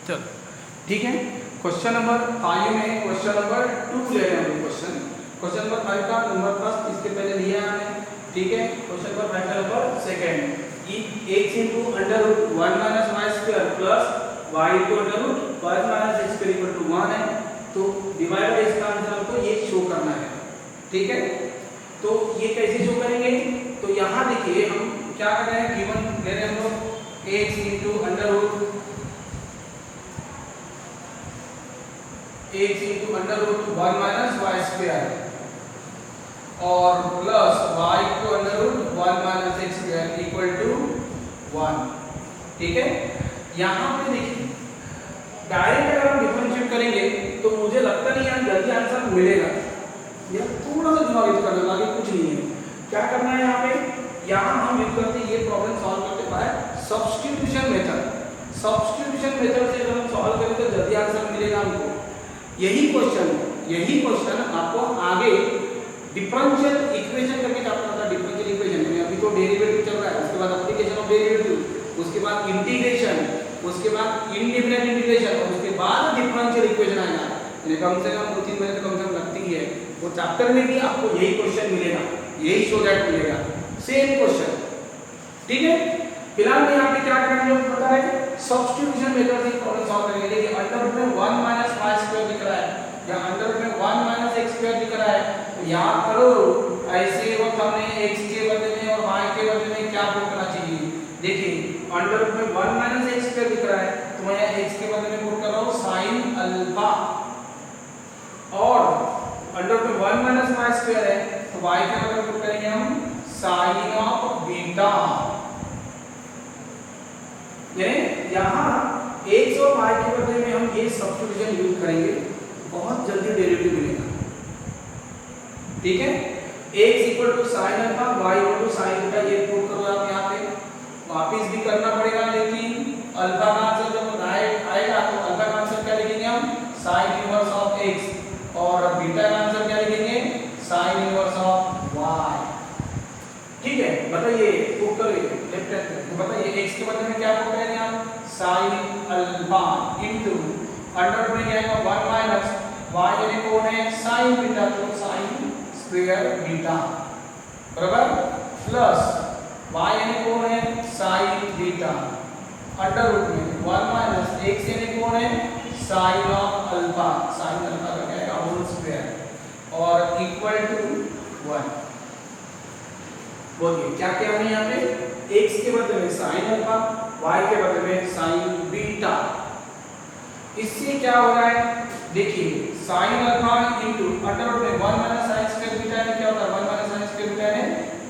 चलो ठीक है। क्वेश्चन नंबर 5 में क्वेश्चन नंबर 2 ले रहे हैं हम क्वेश्चन नंबर 5 का नंबर फर्स्ट इसके पहले लिया है हमने, ठीक है। क्वेश्चन नंबर 5 का number second, x into under root 1 minus y square plus y into under root 1 minus x square equal to 1 है। तो डिवाइड बाय इसका आंसर हमको ये शो करना है, ठीक है। तो ये कैसे शो करेंगे, तो यहाँ देखिए हम क्या कर रहे हैं, गिवन ले रहे हैं हम लोग x into under root (1 minus y square) और प्लस y को under root 1 minus x square equal to 1, ठीक है। यहाँ पे देखिए डायरेक्ट अगर हम डिफरेंशिएट करेंगे तो मुझे लगता नहीं यहाँ जल्दी आंसर मिलेगा, यह थोड़ा सा दिमाग यूज करना, आगे कुछ नहीं है। क्या करना है यहाँ पे, यहाँ हम यूज करते ये प्रॉब्लम सॉल्व करते by substitution method. Substitution method से अगर हम सॉल्व करें तो जल्दी आंसर मिलेगा हमको। यही क्वेश्चन आपको आगे डिफरेंशियल इक्वेशन करके चैप्टर था, डिफरेंशियल इक्वेशन में अभी तो डेरिवेटिव चल रहा है, उसके बाद एप्लीकेशन ऑफ डेरिवेटिव, उसके बाद इंटीग्रेशन, उसके बाद इंडिफिनिट इंटीग्रेशन और उसके बाद डिफरेंशियल इक्वेशन आएगा। यानी कम से कम 2-3 महीने तो कम से कम लगती ही है। वो चैप्टर में भी आपको यही क्वेश्चन मिलेगा, यही शो दैट मिलेगा, सेम क्वेश्चन, ठीक है। फिलहाल में यहाँ पे क्या करेंगे पता है, सब्स्टिट्यूशन मेथड से प्रॉब्लम सॉल्व करेंगे। देखिए अंडर रूट में 1 minus y square दिख रहा है या अंडर रूट में 1 minus x square दिख रहा है, तो याद करो ऐसे वक्त हमने x के बदले में और y के बदले में क्या पुट करना चाहिए। देखिए अंडर रूट में 1 minus x square दिख रहा है तो मैं x के बदले में पुट कर रहा हूँ sin अल्फा, और अंडर रूट में 1 minus y square है तो y के बदले में पुट करेंगे हम sin ऑफ बीटा। यहाँ x और y के बदले में हम ये सब्स्टिट्यूशन यूज करेंगे, बहुत जल्दी डेरिवेटिव मिलेगा, ठीक है। x equal to sine alpha, y equal to sine beta, ये पुट करो आप यहाँ पे, वापिस भी करना पड़ेगा, लेकिन अल्फा का आंसर जब आएगा तो अल्फा का आंसर क्या लिखेंगे हम, साइन इनवर्स ऑफ x, और बीटा का आंसर क्या लिखेंगे, साइन इनवर्स ऑफ y, ठीक है। बताइए पुट करिए लेफ्ट हैंड पे, तो बताइए x के बदले में क्या पुट करेंगे हम, sine alpha into under root में क्या आएगा 1 माइनस y यानी कौन है साइन बीटा, तो साइन स्क्वायर बीटा बराबर प्लस y यानी कौन है साइन बीटा अंडर रूट में 1 माइनस x यानी कौन है sine of alpha, sine alpha का क्या आएगा होल स्क्वायर और इक्वल टू 1। बोलिए क्या क्या है यहाँ पे, x के बदले में साइन अल्फा, y के बदले में साइन बीटा। इससे क्या हो रहा है, देखिए sine alpha into under root में 1 माइनस साइन स्क्वायर बीटा है, क्या होता है 1 माइनस साइन स्क्वायर बीटा है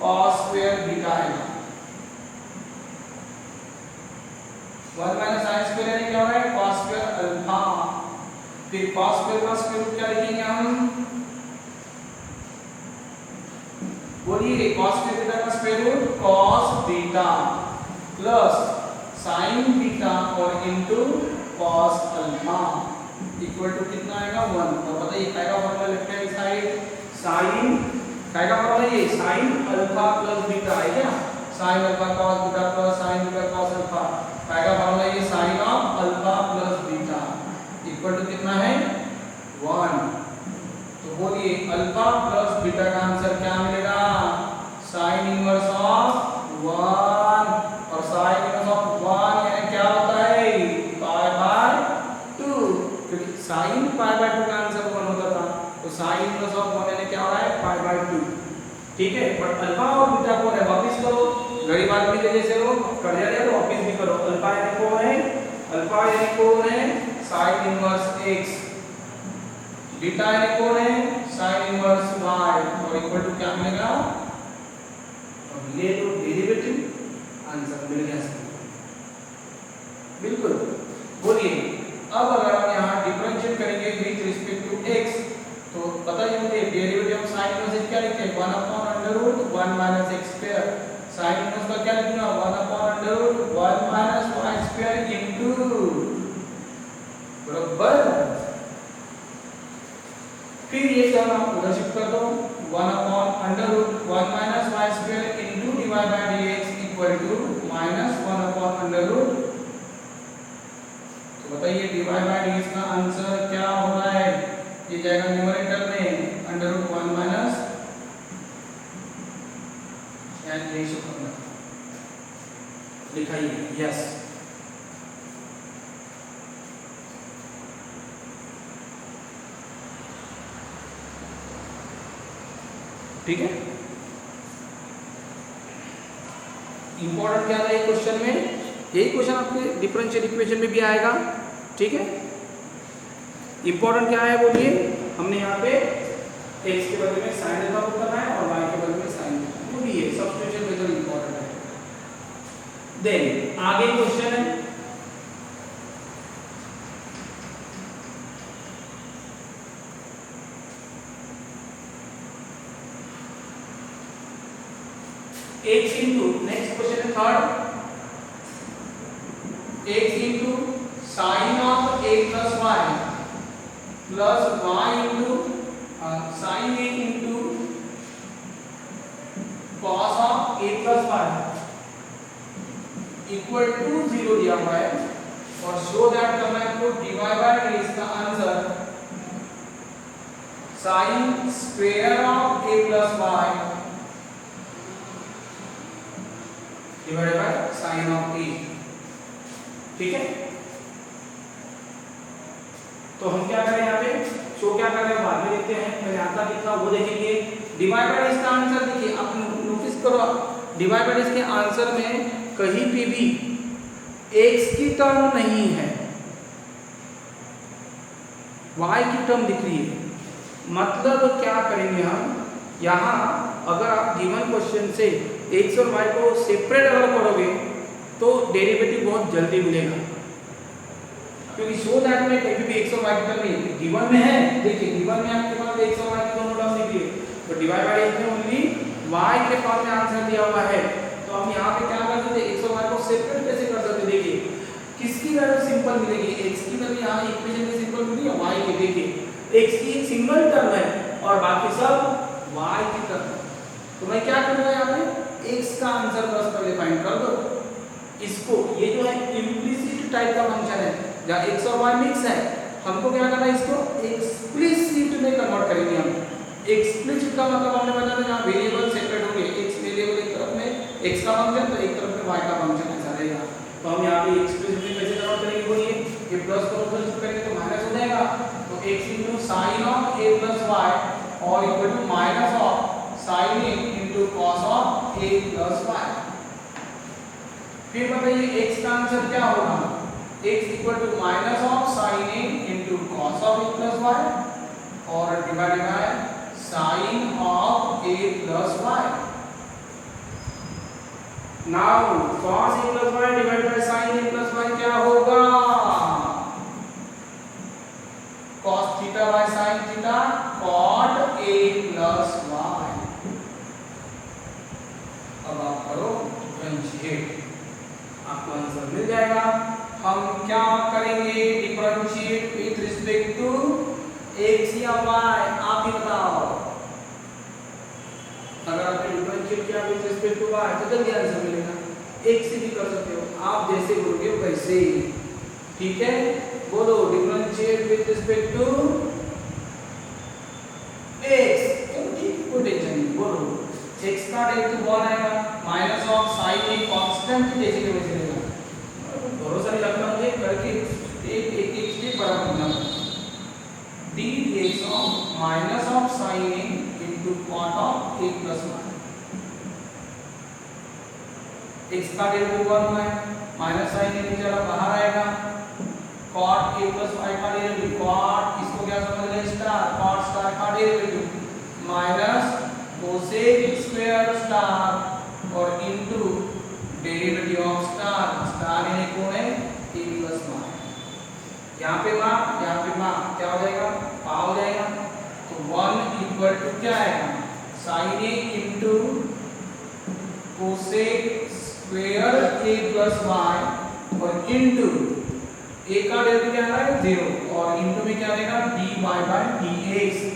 cos स्क्वायर बीटा है, 1 माइनस साइन स्क्वायर यानी क्या हो रहा है cos स्क्वायर अल्फा, फिर cos स्क्वायर का स्क्वायर रूट क्या लिखेंगे हम, बोलिए cos स्क्वायर बीटा का square root cos beta plus sin beta और into cos alpha equal to कितना आएगा 1। और बताइए काय का formula left hand side, sin chi का फॉर्मूला ये sin अल्फा प्लस बीटा है क्या, sin alpha cos beta plus sin beta cos alpha, काय का फॉर्मूला ये sin of alpha plus beta equal to कितना है 1। तो बोलिए अल्फा प्लस बीटा का आंसर क्या मिलेगा, sin इनवर्स ऑफ 1, और sin इनवर्स ऑफ 1 यानी क्या होता है पाई बाय 2, क्योंकि sin पाई बाय 2 का आंसर 1 होता था, तो sin इनवर्स ऑफ 1 यानी क्या हो रहा है पाई बाय 2, ठीक है। बट अल्फा और बीटा को है वापस करो, गरीब आदमी के जैसे हो कर दिया तो वापस भी करो। अल्फा यानी कौन है, अल्फा यानी कौन है sin इनवर्स x, बीटा यानी कौन है sin इनवर्स y, और इक्वल टू क्या मिलेगा, अब ले लो डेरिवेटिव, आंसर मिल गया सर, बिल्कुल। बोलिए अब अगर हम यहाँ डिफरेंशिएट करेंगे विद रिस्पेक्ट टू x, तो बताइए मुझे डेरिवेटिव ऑफ sin इनवर्स क्या लिखते हैं 1 upon under root 1 minus x square, sin inverse का क्या लिखना 1 upon under root 1 minus y square into बराबर, फिर ये टर्म आप उधर शिफ्ट कर दो 1 upon under root 1 minus y square into divide by dx equal to minus 1 upon under root, तो बताइए dy बाय डी इसका आंसर क्या हो रहा है? ये जाएगा न्यूमरेटर में under root 1 minus n ratio करना लिखाइए यस। ठीक है, इंपॉर्टेंट क्या था ये क्वेश्चन में? यही क्वेश्चन आपके डिफरेंशियल इक्वेशन में भी आएगा। ठीक है, इंपॉर्टेंट क्या है बोलिए? हमने यहाँ पे x के बदले में साइन का पुट करना है और y के बदले में साइन वो भी है, सब्स्टिट्यूशन मेथड इंपॉर्टेंट है। देन आगे क्वेश्चन है x into, नेक्स्ट क्वेश्चन है third, x into sin of a plus y plus y into sin a into cos of a plus y equal to 0 दिया हुआ है और शो दैट करना है आपको dy by d इसका answer sin square of a plus y divided by sin of a। ठीक है, तो हम क्या करें यहाँ पे? शो क्या कर रहे हैं बाद में देखते हैं, पहले आता कितना वो देखेंगे। डिवाइड बाय इसका आंसर देखिए, आप नोटिस करो, डिवाइड बाय इसके आंसर में कहीं पे भी x की टर्म नहीं है, y की टर्म दिख रही है। मतलब क्या करेंगे हम यहाँ, अगर आप गिवन क्वेश्चन से x और y को सेपरेट अगर करोगे तो डेरिवेटिव बहुत जल्दी मिलेगा, क्योंकि शो दैट में कभी भी x और y की टर्म नहीं गिवन में है। देखिए गिवन में आपके पास x और y की दोनों टर्म दिख रही है, तो डिवाइड बाय इसमें ओनली y के फॉर्म में आंसर दिया हुआ है। तो हम यहाँ पे क्या कर सकते हैं, x और y को सेपरेट कैसे कर सकते हैं? देखिए किसकी वैल्यू सिंपल मिलेगी? x की वैल्यू यहाँ इक्वेशन में सिंपल मिली है, y की देखिए x की एक सिंगल टर्म है और बाकी सब y की टर्म। तो मैं क्या करूँगा यहाँ पे, x का आंसर बस पहले फाइंड कर दो। इसको ये जो है इम्प्लिसिट टाइप का फंक्शन है जहाँ x और y मिक्स है, हमको क्या करना है, इसको एक्सप्लिसिट में कन्वर्ट करेंगे हम। एक्सप्लिसिट का मतलब हमने बताया था जहाँ वेरिएबल सेपरेट होंगे, x वेरिएबल एक तरफ में x का फंक्शन तो एक तरफ में y का फंक्शन ऐसा रहेगा। तो हम यहाँ पे एक्सप्लिसिट में कैसे कन्वर्ट करेंगे बोलिए? ये प्लस को प्लस करेंगे तो माइनस हो जाएगा, तो x into sin of a plus y और equal to minus of sin a into cos of a plus y। फिर बताइए x का आंसर क्या होगा? x equal to minus of sin a into cos of a plus y और divided by sin of a plus y। Now cos a plus y divided by sin a plus y क्या होगा? cos theta बाय sin theta cot a plus y। अब आप करो differentiate, आपको answer मिल जाएगा। हम क्या करेंगे? Differentiate with respect to x या y, आप ही बताओ। अगर आपने डिफरेंशिएट किया विद रिस्पेक्ट टू y तो जल्दी आंसर मिलेगा। x से भी कर सकते हो, आप जैसे बोलोगे वैसे ही। ठीक है, बोलो differentiate with respect to x। कोई टेंशन नहीं, बोलो x का डेरिवेटिव 1 आएगा minus of sin a constant जैसे के वैसे रहेगा। भरोसा नहीं लगता मुझे, करके एक स्टेप बराबर करना dx of minus of sin a into cot of a plus y। x का डेरिवेटिव 1 है, माइनस sin a निकला बाहर आएगा, cot a plus y का डेरिवेटिव cot, इसको क्या समझ रहे हैं? स्टार, cot स्टार का derivative minus cosec square star और into derivative of star, star यानी कौन है? a plus y। यहाँ पे माप क्या हो जाएगा? पा हो जाएगा। तो 1 इक्वल टू क्या आएगा? sin a into cosec square a plus y और इनटू a का डेरिवेटिव क्या आ रहा है? 0 और इनटू में क्या आएगा? dy by dx।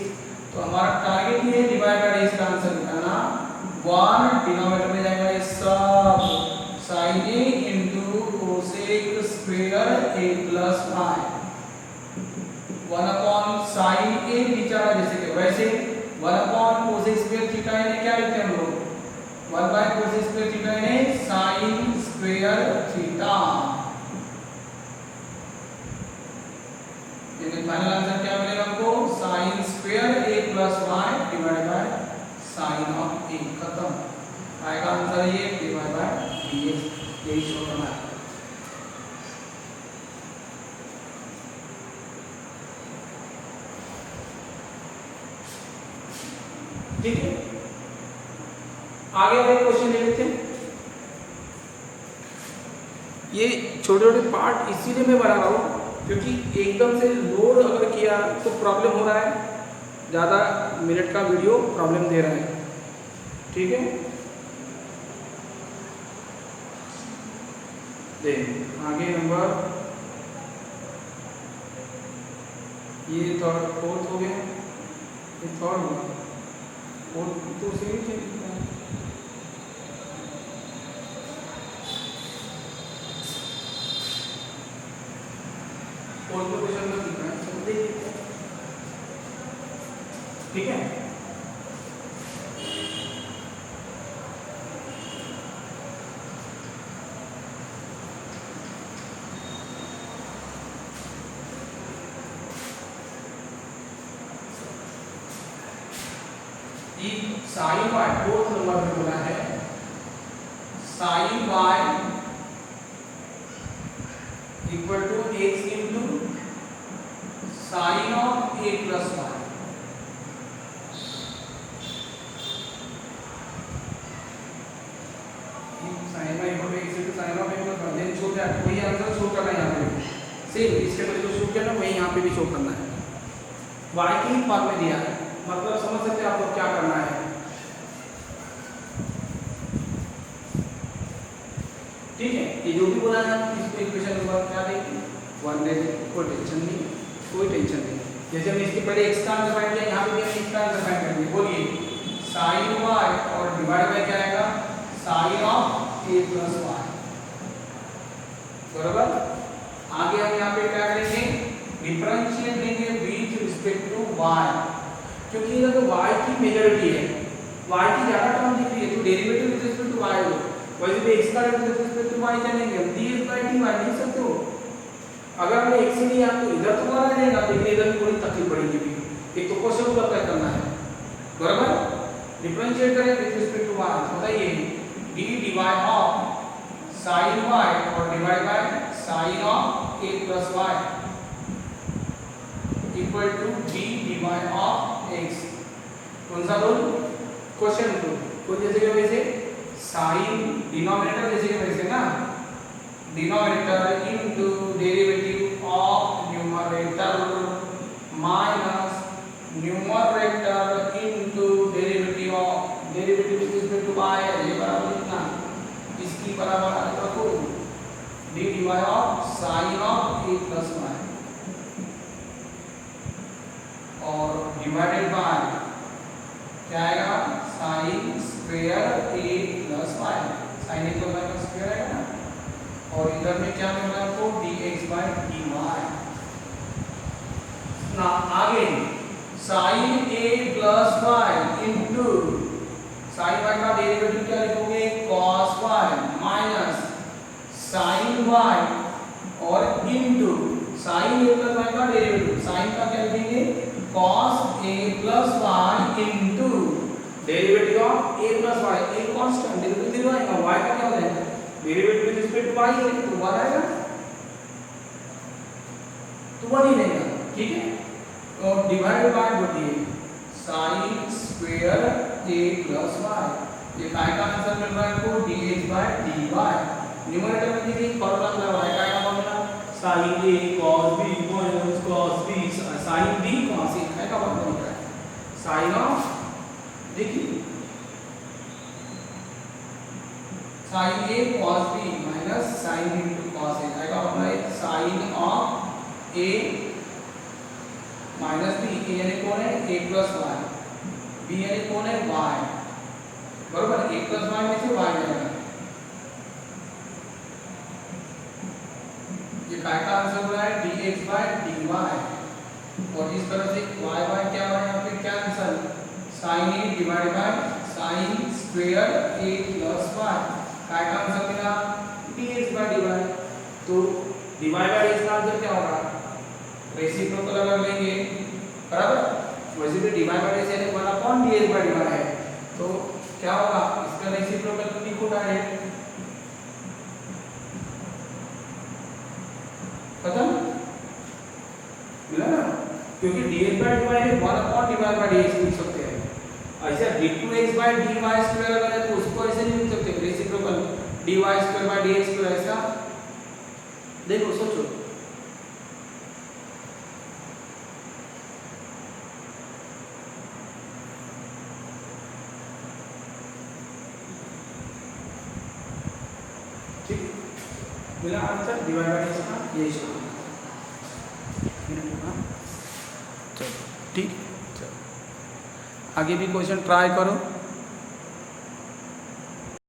तो हमारा टारगेट ये है डिवाइड बाय इसका आंसर निकालना। 1 डिनोमिनेटर में जाएगा ये सब sin a into cosec square A plus y 1 upon sine a theta जैसे कि वैसे 1 अपॉन कोस स्क्वायर थीटा इन्हें क्या लिखते हैं हम लोग 1 बाय कोस स्क्वायर थीटा इन्हें साइन स्क्वायर थीटा। यानी फाइनल आंसर क्या मिलेगा हमको sine square A plus Y divide by sine of A. खत्म। आएगा आंसर ये डिवाइड बाय ये यही शो करना है। ठीक है, आगे वाले क्वेश्चन ले लेते हैं। ये छोटे छोटे पार्ट इसीलिए मैं बना रहा हूँ क्योंकि एकदम से लोड अगर किया तो प्रॉब्लम हो रहा है, ज़्यादा मिनट का वीडियो प्रॉब्लम दे रहा है। ठीक है, दे आगे नंबर ये थर्ड फोर्थ हो गया, ये थर्ड हो गया, फोर्थ तो सेम चीज फोर्थ क्वेश्चन में दिख रहा है, समझ लीजिए। ठीक है, साइन वाई फोर्थ नंबर में बोला है sine y equal to x into sine of a plus y. Sine y equal to x into sine of a plus y. Then show that वही आंसर शो करना है यहाँ पे, सेम इसके पहले जो शो किया ना वही यहाँ पे भी शो करना है। वाई की फॉर्म में दिया है, मतलब समझ सकते हैं आप लोग क्या करना है। ठीक है, ये जो भी बोला है इसको इक्वेशन नंबर क्या देंगे 1 दे देंगे, कोई टेंशन नहीं, कोई टेंशन नहीं। जैसे हमने इसके पहले x का आंसर फाइंड किया, यहाँ पे भी हम x का आंसर फाइंड करेंगे। बोलिए sin y और डिवाइड बाय क्या आएगा sin of a plus y। बराबर, आगे हम यहाँ पे क्या करेंगे डिफरेंशिएट लेंगे विद रिस्पेक्ट टू y, क्योंकि ये तो y की मेजॉरिटी है, y की ज्यादा टर्म दिख रही है तो derivative with respect to y लो। वैसे भी x का derivative with respect to y जानेंगे हम ds by dy लिख सकते हो। अगर हमने x से लिया तो इधर तो बना रहेगा, लेकिन इधर भी थोड़ी तकलीफ पड़ेगी भी। एक तो क्वेश्चन को अप्लाई करना है, बराबर। डिफरेंशिएट करें विद रिस्पेक्ट टू y, बताइए d dy of sin y और divide by sin of a plus y equal to d dy of x। कौन सा रूल क्वेश्चन रूल, कोई जैसे कि वैसे sin डिनोमिनेटर जैसे कि वैसे ना denominator into derivative of numerator minus numerator into derivative of derivative with respect to y, ये बराबर कितना इसकी बराबर रखो d dy of sin of a plus y और डिवाइडेड बाय क्या आएगा sin square a plus y, sin a तो y का स्क्वायर आएगा ना, और इधर में क्या मिल रहा है आपको dx by dy ना। आगे sin a plus y into sin y का डेरिवेटिव क्या लिखोगे cos y minus sin y और into sin a plus y का डेरिवेटिव sin का क्या लिखेंगे cos a plus y into derivative of a plus y, a constant derivative आएगा, y का क्या हो जाएगा derivative with respect to y है तो 1 आएगा, तो 1 ही रहेगा। ठीक है, और डिवाइड बाय बोलिए sin square a plus y, ये y का आंसर मिल रहा है आपको dx बाय dy। न्यूमरेटर में देखिए फॉर्मूला लगा है, काय का formula sin a cos b minus cos b sin b cos a, काय का फॉर्मूला लिखा है sin ऑफ, देखिए sin a cos b minus sin b into cos a, आएगा अपना एक sin of a minus b, a यानी कौन है a प्लस y, b यानी कौन है y, बराबर a प्लस y में से y जाएगा, काय का आंसर हो रहा है dx by dy और इस तरह से y y क्या हो रहा है यहाँ पे cancel sin a divide by sin square a plus y काय का आंसर मिला dx by dy। तो dy by dx का आंसर क्या होगा रेसिप्रोकल अगर लेंगे बराबर वैसे भी dy by dx यानी 1 अपॉन dx by dy है तो क्या होगा इसका रेसिप्रोकल लिखो डायरेक्ट खत्म मिला ना क्योंकि dx by dy है 1 अपॉन dy by dx लिख सकते हैं ऐसे d2x by dy स्क्वायर अगर है तो उसको ऐसे नहीं लिख सकते reciprocal dy square by dx square ऐसा देखो सोचो ठीक मिला आंसर dy by dx का यही है चलो ठीक चलो आगे भी क्वेश्चन ट्राई करो।